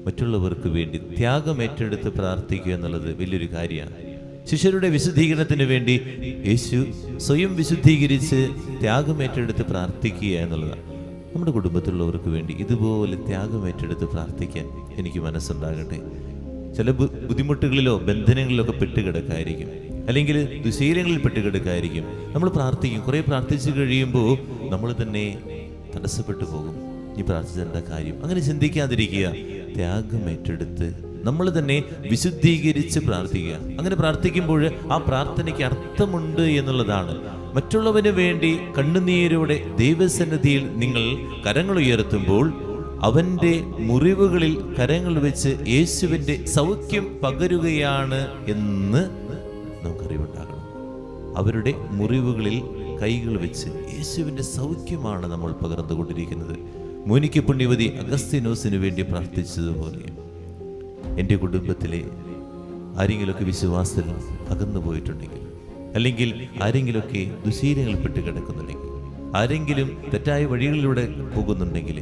മറ്റുള്ളവർക്ക് വേണ്ടി ത്യാഗം ഏറ്റെടുത്ത് പ്രാർത്ഥിക്കുക എന്നുള്ളത് വലിയൊരു കാര്യമാണ്. ശിഷ്യരുടെ വിശുദ്ധീകരണത്തിന് വേണ്ടി യേശു സ്വയം വിശുദ്ധീകരിച്ച് ത്യാഗം ഏറ്റെടുത്ത് പ്രാർത്ഥിക്കുക എന്നുള്ളതാണ്. നമ്മുടെ കുടുംബത്തിലുള്ളവർക്ക് വേണ്ടി ഇതുപോലെ ത്യാഗം ഏറ്റെടുത്ത് പ്രാർത്ഥിക്കാൻ എനിക്ക് മനസ്സുണ്ടാകട്ടെ. ചില ബുദ്ധിമുട്ടുകളിലോ ബന്ധനങ്ങളിലൊക്കെ പെട്ടുകിടക്കായിരിക്കും, അല്ലെങ്കിൽ ദുശീലങ്ങളിൽ പെട്ടുകിടക്കായിരിക്കും. നമ്മൾ പ്രാർത്ഥിക്കും, കുറേ പ്രാർത്ഥിച്ചു കഴിയുമ്പോൾ നമ്മൾ തന്നെ തടസ്സപ്പെട്ടു പോകും. ഈ പ്രാർത്ഥിച്ചെന്താ കാര്യം? അങ്ങനെ ചിന്തിക്കാതിരിക്കുക. ത്യാഗം ഏറ്റെടുത്ത് നമ്മൾ തന്നെ വിശുദ്ധീകരിച്ച് പ്രാർത്ഥിക്കുക. അങ്ങനെ പ്രാർത്ഥിക്കുമ്പോൾ ആ പ്രാർത്ഥനയ്ക്ക് അർത്ഥമുണ്ട് എന്നുള്ളതാണ്. മറ്റുള്ളവന് വേണ്ടി കണ്ണുനീരോടെ ദൈവസന്നിധിയിൽ നിങ്ങൾ കരങ്ങൾ ഉയർത്തുമ്പോൾ അവൻ്റെ മുറിവുകളിൽ കരങ്ങൾ വെച്ച് യേശുവിൻ്റെ സൗഖ്യം പകരുകയാണ് എന്ന് നമുക്കറിവുണ്ടാകണം. അവരുടെ മുറിവുകളിൽ കൈകൾ വെച്ച് യേശുവിൻ്റെ സൗഖ്യമാണ് നമ്മൾ പകർന്നുകൊണ്ടിരിക്കുന്നത്. മോനിക്ക പുണ്യവതി അഗസ്തീനോസിന് വേണ്ടി പ്രാർത്ഥിച്ചതുപോലെ എൻ്റെ കുടുംബത്തിലെ ആരെങ്കിലുമൊക്കെ വിശ്വാസത്തിൽ അകന്നു പോയിട്ടുണ്ടെങ്കിൽ, അല്ലെങ്കിൽ ആരെങ്കിലുമൊക്കെ ദുശീലങ്ങളിൽപ്പെട്ട് കിടക്കുന്നുണ്ടെങ്കിൽ, ആരെങ്കിലും തെറ്റായ വഴികളിലൂടെ പോകുന്നുണ്ടെങ്കിൽ,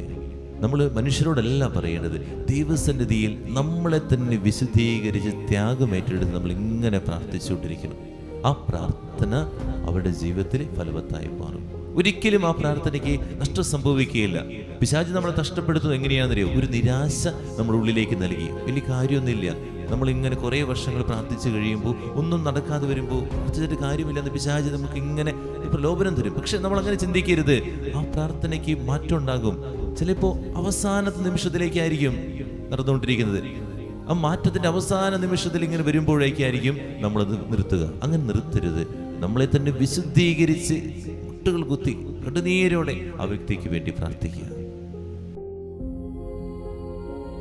നമ്മൾ മനുഷ്യരോടല്ല പറയേണ്ടത്, ദൈവസന്നിധിയിൽ നമ്മളെ തന്നെ വിശുദ്ധീകരിച്ച് ത്യാഗമേറ്റെടുത്ത് നമ്മൾ ഇങ്ങനെ പ്രാർത്ഥിച്ചുകൊണ്ടിരിക്കണം. ആ പ്രാർത്ഥന അവരുടെ ജീവിതത്തിൽ ഫലവത്തായി മാറും. ഒരിക്കലും ആ പ്രാർത്ഥനയ്ക്ക് നഷ്ടം സംഭവിക്കുകയില്ല. പിശാച് നമ്മളെ നഷ്ടപ്പെടുത്തുന്നത് എങ്ങനെയാണെന്നറിയോ? ഒരു നിരാശ നമ്മുടെ ഉള്ളിലേക്ക് നൽകി. വലിയ കാര്യമൊന്നുമില്ല, നമ്മളിങ്ങനെ കുറേ വർഷങ്ങൾ പ്രാർത്ഥിച്ചു കഴിയുമ്പോൾ ഒന്നും നടക്കാതെ വരുമ്പോൾ പ്രാർത്ഥിച്ചിട്ട് കാര്യമില്ലെന്ന് പിശാച് നമുക്ക് ഇങ്ങനെ പ്രലോഭനം തരും. പക്ഷെ നമ്മളങ്ങനെ ചിന്തിക്കരുത്. ആ പ്രാർത്ഥനയ്ക്ക് മാറ്റം ഉണ്ടാകും. ചിലപ്പോൾ അവസാനത്തെ നിമിഷത്തിലേക്കായിരിക്കും നടന്നുകൊണ്ടിരിക്കുന്നത്. ആ മാറ്റത്തിൻ്റെ അവസാന നിമിഷത്തിൽ ഇങ്ങനെ വരുമ്പോഴേക്കായിരിക്കും നമ്മളത് നിർത്തുക. അങ്ങനെ നിർത്തരുത്. നമ്മളെ തന്നെ വിശുദ്ധീകരിച്ച് മുട്ടുകൾ കുത്തി കടുനീരോടെ ആ വ്യക്തിക്ക് വേണ്ടി പ്രാർത്ഥിക്കുക.